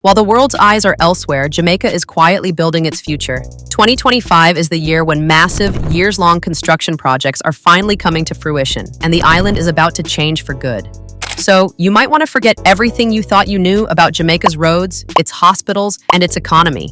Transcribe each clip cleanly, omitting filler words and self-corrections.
While the world's eyes are elsewhere, Jamaica is quietly building its future. 2025 is the year when massive, years-long construction projects are finally coming to fruition, and the island is about to change for good. So, you might want to forget everything you thought you knew about Jamaica's roads, its hospitals, and its economy.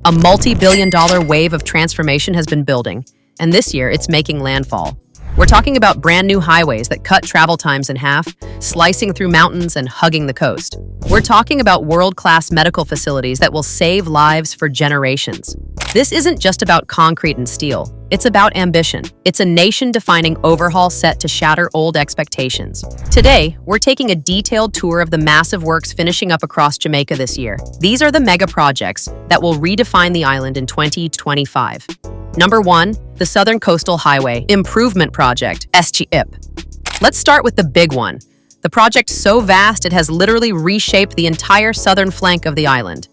A multi-billion-dollar wave of transformation has been building, and this year it's making landfall. We're talking about brand new highways that cut travel times in half, slicing through mountains and hugging the coast. We're talking about world-class medical facilities that will save lives for generations. This isn't just about concrete and steel. It's about ambition. It's a nation-defining overhaul set to shatter old expectations. Today, we're taking a detailed tour of the massive works finishing up across Jamaica this year. These are the megaprojects that will redefine the island in 2025. Number 1, the Southern Coastal Highway Improvement Project, SCHIP. Let's start with the big one. The project's so vast it has literally reshaped the entire southern flank of the island.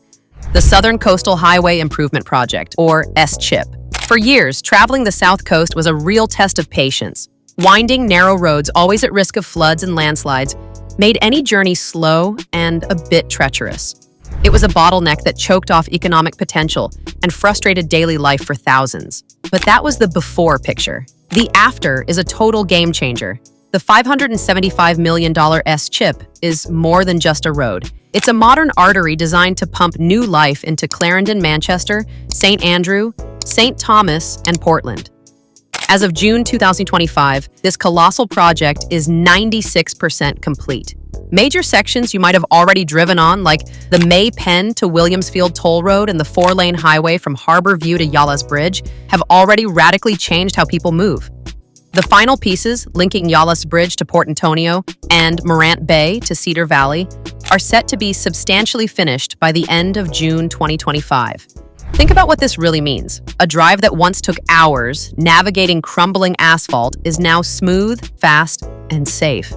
The Southern Coastal Highway Improvement Project, or SCHIP. For years, traveling the south coast was a real test of patience. Winding, narrow roads, always at risk of floods and landslides, made any journey slow and a bit treacherous. It was a bottleneck that choked off economic potential and frustrated daily life for thousands. But that was the before picture. The after is a total game changer. The $575 million SCHIP is more than just a road. It's a modern artery designed to pump new life into Clarendon, Manchester, St. Andrew, St. Thomas, and Portland. As of June 2025, this colossal project is 96% complete. Major sections you might have already driven on, like the May Penn to Williamsfield Toll Road and the 4-lane highway from Harbor View to Yalas Bridge, have already radically changed how people move. The final pieces, linking Yalas Bridge to Port Antonio and Morant Bay to Cedar Valley, are set to be substantially finished by the end of June 2025. Think about what this really means. A drive that once took hours, navigating crumbling asphalt, is now smooth, fast, and safe.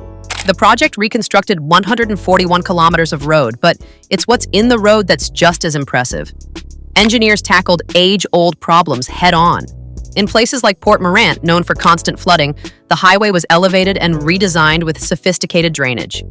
The project reconstructed 141 kilometers of road, but it's what's in the road that's just as impressive. Engineers tackled age-old problems head-on. In places like Port Morant, known for constant flooding, the highway was elevated and redesigned with sophisticated drainage.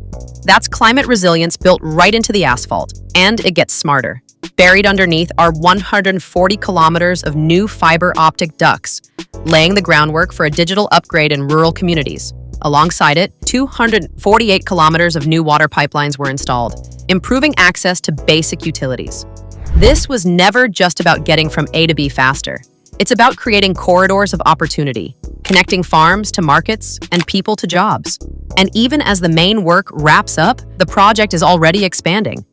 That's climate resilience built right into the asphalt, and it gets smarter. Buried underneath are 140 kilometers of new fiber optic ducts, laying the groundwork for a digital upgrade in rural communities. Alongside it, 248 kilometers of new water pipelines were installed, improving access to basic utilities. This was never just about getting from A to B faster. It's about creating corridors of opportunity, connecting farms to markets and people to jobs. And even as the main work wraps up, the project is already expanding.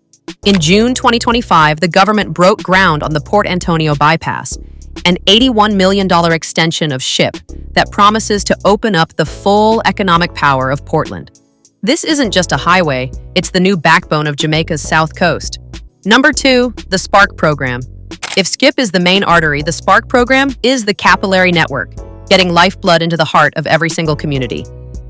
In June 2025, the government broke ground on the Port Antonio bypass, an $81 million extension of SCHIP that promises to open up the full economic power of Portland. This isn't just a highway, it's the new backbone of Jamaica's south coast. Number 2, the SPARK program. If SCHIP is the main artery, the SPARK program is the capillary network, getting lifeblood into the heart of every single community.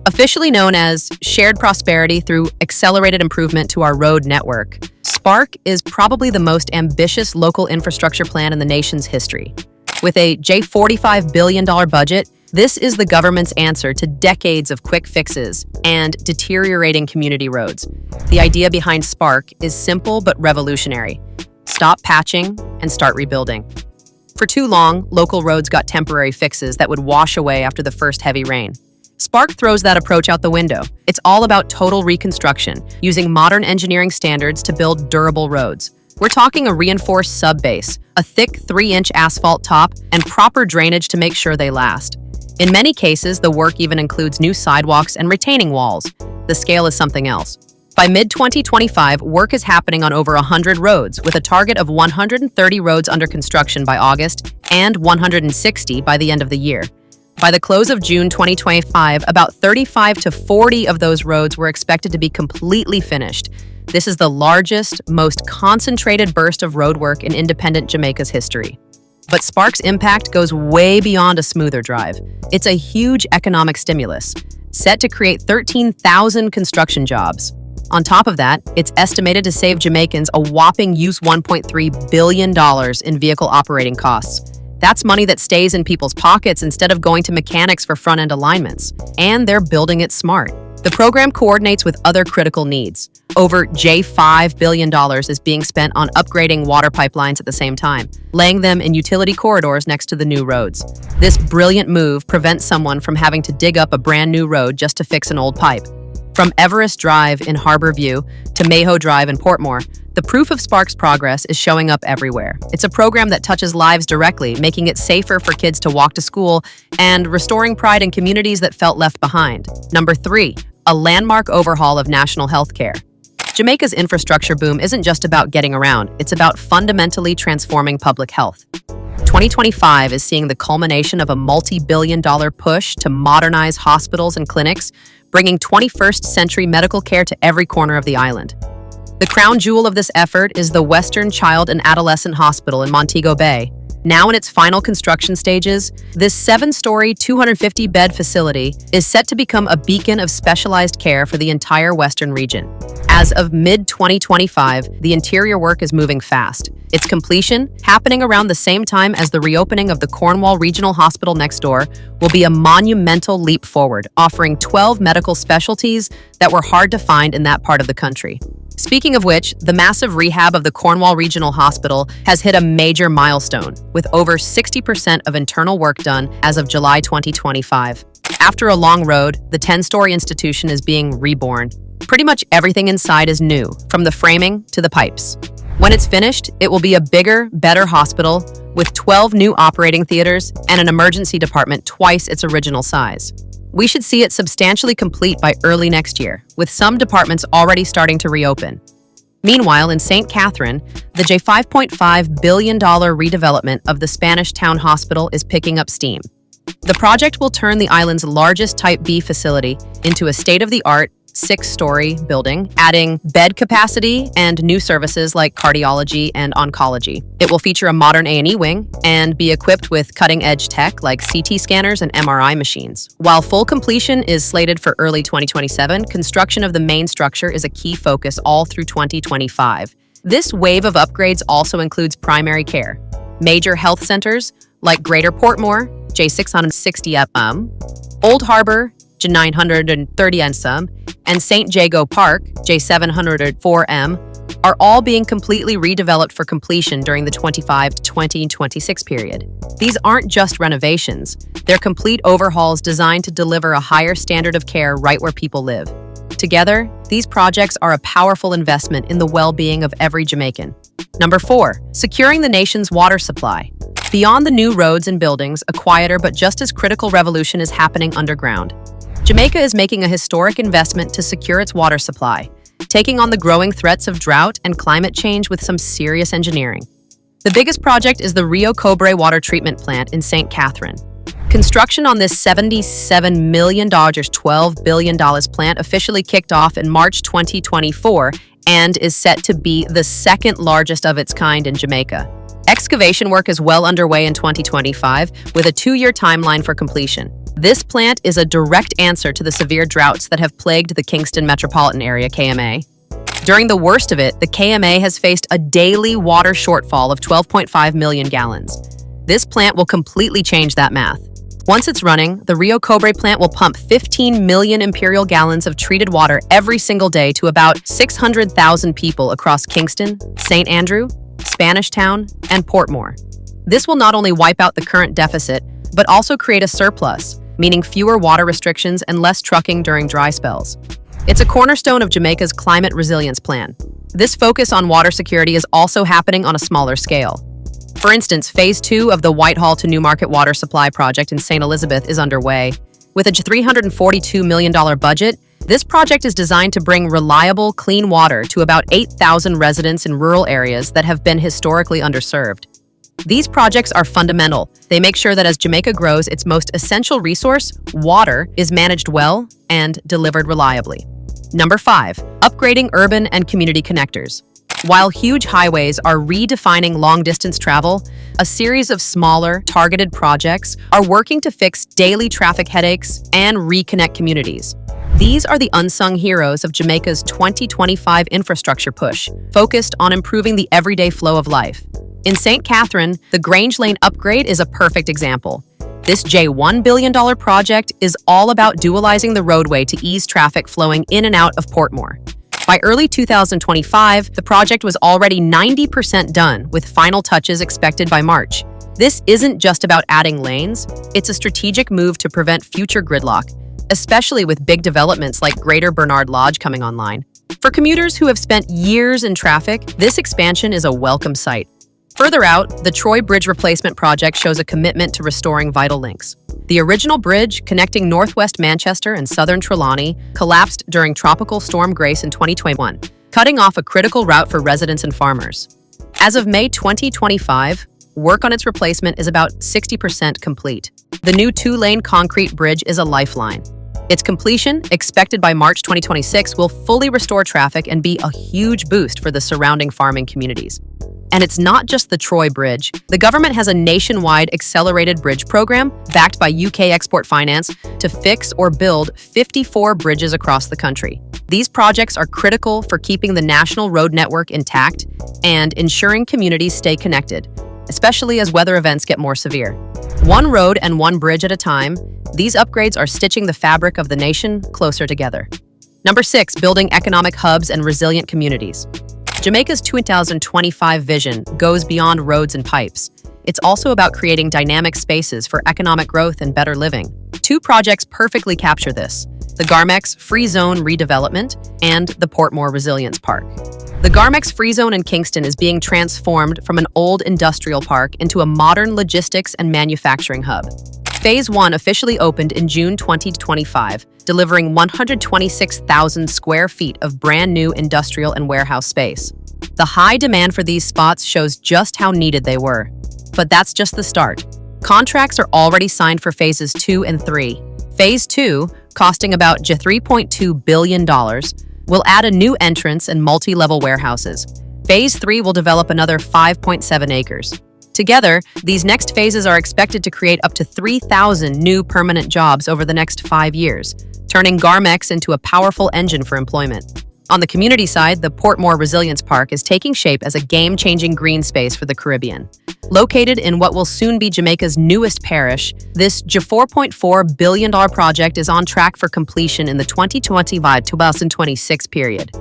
Officially known as Shared Prosperity through Accelerated Improvement to Our Road Network, SPARK is probably the most ambitious local infrastructure plan in the nation's history. With a $45 billion budget, this is the government's answer to decades of quick fixes and deteriorating community roads. The idea behind SPARK is simple but revolutionary. Stop patching and start rebuilding. For too long, local roads got temporary fixes that would wash away after the first heavy rain. SPARK throws that approach out the window. It's all about total reconstruction, using modern engineering standards to build durable roads. We're talking a reinforced subbase, a thick 3-inch asphalt top, and proper drainage to make sure they last. In many cases, the work even includes new sidewalks and retaining walls. The scale is something else. By mid-2025, work is happening on over 100 roads, with a target of 130 roads under construction by August and 160 by the end of the year. By the close of June 2025, about 35 to 40 of those roads were expected to be completely finished. This is the largest, most concentrated burst of roadwork in independent Jamaica's history. But SPARK's impact goes way beyond a smoother drive. It's a huge economic stimulus, set to create 13,000 construction jobs. On top of that, it's estimated to save Jamaicans a whopping $1.3 billion in vehicle operating costs, That's money that stays in people's pockets instead of going to mechanics for front-end alignments. And they're building it smart. The program coordinates with other critical needs. Over $5 billion is being spent on upgrading water pipelines at the same time, laying them in utility corridors next to the new roads. This brilliant move prevents someone from having to dig up a brand new road just to fix an old pipe. From Everest Drive in Harborview to Mayho Drive in Portmore, the proof of Spark's progress is showing up everywhere. It's a program that touches lives directly, making it safer for kids to walk to school and restoring pride in communities that felt left behind. Number 3, a landmark overhaul of national health care. Jamaica's infrastructure boom isn't just about getting around, it's about fundamentally transforming public health. 2025 is seeing the culmination of a multi-billion-dollar push to modernize hospitals and clinics, bringing 21st century medical care to every corner of the island. The crown jewel of this effort is the Western Child and Adolescent Hospital in Montego Bay. Now in its final construction stages, this 7-story, 250-bed facility is set to become a beacon of specialized care for the entire Western region. As of mid-2025, the interior work is moving fast. Its completion, happening around the same time as the reopening of the Cornwall Regional Hospital next door, will be a monumental leap forward, offering 12 medical specialties that were hard to find in that part of the country. Speaking of which, the massive rehab of the Cornwall Regional Hospital has hit a major milestone, with over 60% of internal work done as of July 2025. After a long road, the 10-story institution is being reborn. Pretty much everything inside is new, from the framing to the pipes. When it's finished, it will be a bigger, better hospital with 12 new operating theaters and an emergency department twice its original size. We should see it substantially complete by early next year, with some departments already starting to reopen. Meanwhile, in St. Catherine, the $5.5 billion redevelopment of the Spanish Town Hospital is picking up steam. The project will turn the island's largest Type B facility into a state-of-the-art 6-story building, adding bed capacity and new services like cardiology and oncology. It will feature a modern A&E wing and be equipped with cutting-edge tech like CT scanners and MRI machines. While full completion is slated for early 2027, construction of the main structure is a key focus all through 2025. This wave of upgrades also includes primary care, major health centers like Greater Portmore, J660 Old Harbor, J930 and St. Jago Park, J704 are all being completely redeveloped for completion during the 25 to 2026 period. These aren't just renovations, they're complete overhauls designed to deliver a higher standard of care right where people live. Together, these projects are a powerful investment in the well-being of every Jamaican. Number 4, securing the nation's water supply. Beyond the new roads and buildings, a quieter but just as critical revolution is happening underground. Jamaica is making a historic investment to secure its water supply, taking on the growing threats of drought and climate change with some serious engineering. The biggest project is the Rio Cobre water treatment plant in St. Catherine. Construction on this $77 million, $12 billion plant officially kicked off in March 2024 and is set to be the second largest of its kind in Jamaica. Excavation work is well underway in 2025 with a 2-year timeline for completion. This plant is a direct answer to the severe droughts that have plagued the Kingston metropolitan area, KMA. During the worst of it, the KMA has faced a daily water shortfall of 12.5 million gallons. This plant will completely change that math. Once it's running, the Rio Cobre plant will pump 15 million imperial gallons of treated water every single day to about 600,000 people across Kingston, St. Andrew, Spanish Town, and Portmore. This will not only wipe out the current deficit, but also create a surplus, meaning fewer water restrictions and less trucking during dry spells. It's a cornerstone of Jamaica's climate resilience plan. This focus on water security is also happening on a smaller scale. For instance, Phase 2 of the Whitehall to Newmarket water supply project in St. Elizabeth is underway. With a $342 million budget, this project is designed to bring reliable, clean water to about 8,000 residents in rural areas that have been historically underserved. These projects are fundamental. They make sure that as Jamaica grows, its most essential resource, water, is managed well and delivered reliably. Number 5, upgrading urban and community connectors. While huge highways are redefining long-distance travel, a series of smaller, targeted projects are working to fix daily traffic headaches and reconnect communities. These are the unsung heroes of Jamaica's 2025 infrastructure push, focused on improving the everyday flow of life. In St. Catherine, the Grange Lane upgrade is a perfect example. This $1 billion project is all about dualizing the roadway to ease traffic flowing in and out of Portmore. By early 2025, the project was already 90% done, with final touches expected by March. This isn't just about adding lanes, it's a strategic move to prevent future gridlock, especially with big developments like Greater Bernard Lodge coming online. For commuters who have spent years in traffic, this expansion is a welcome sight. Further out, the Troy Bridge Replacement Project shows a commitment to restoring vital links. The original bridge connecting northwest Manchester and southern Trelawney collapsed during Tropical Storm Grace in 2021, cutting off a critical route for residents and farmers. As of May 2025, work on its replacement is about 60% complete. The new 2-lane concrete bridge is a lifeline. Its completion, expected by March 2026, will fully restore traffic and be a huge boost for the surrounding farming communities. And it's not just the Troy Bridge. The government has a nationwide accelerated bridge program backed by UK Export Finance to fix or build 54 bridges across the country. These projects are critical for keeping the national road network intact and ensuring communities stay connected, especially as weather events get more severe. One road and one bridge at a time, these upgrades are stitching the fabric of the nation closer together. Number 6, building economic hubs and resilient communities. Jamaica's 2025 vision goes beyond roads and pipes. It's also about creating dynamic spaces for economic growth and better living. 2 projects perfectly capture this: the Garmex Free Zone redevelopment and the Portmore Resilience Park. The Garmex Free Zone in Kingston is being transformed from an old industrial park into a modern logistics and manufacturing hub. Phase 1 officially opened in June 2025, delivering 126,000 square feet of brand new industrial and warehouse space. The high demand for these spots shows just how needed they were. But that's just the start. Contracts are already signed for phases 2 and 3. Phase 2, costing about $3.2 billion, will add a new entrance and multi-level warehouses. Phase 3 will develop another 5.7 acres. Together, these next phases are expected to create up to 3,000 new permanent jobs over the next 5 years, turning Garmex into a powerful engine for employment. On the community side, the Portmore Resilience Park is taking shape as a game-changing green space for the Caribbean. Located in what will soon be Jamaica's newest parish, this $4.4 billion project is on track for completion in the 2025-2026 period.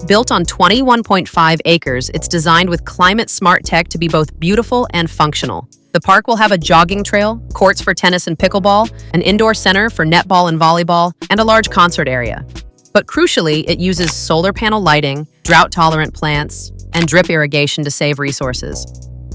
Built on 21.5 acres, it's designed with climate-smart tech to be both beautiful and functional. The park will have a jogging trail, courts for tennis and pickleball, an indoor center for netball and volleyball, and a large concert area. But crucially, it uses solar panel lighting, drought-tolerant plants, and drip irrigation to save resources.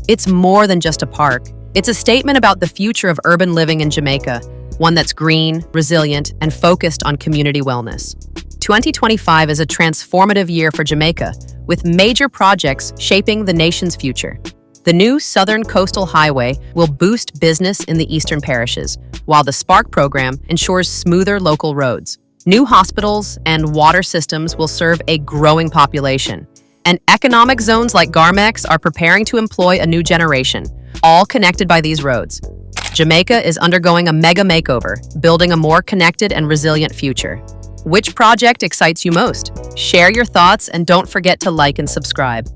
It's more than just a park. It's a statement about the future of urban living in Jamaica, one that's green, resilient, and focused on community wellness. 2025 is a transformative year for Jamaica, with major projects shaping the nation's future. The new Southern Coastal Highway will boost business in the eastern parishes, while the Spark program ensures smoother local roads. New hospitals and water systems will serve a growing population. And economic zones like Garmex are preparing to employ a new generation, all connected by these roads. Jamaica is undergoing a mega makeover, building a more connected and resilient future. Which project excites you most? Share your thoughts and don't forget to like and subscribe.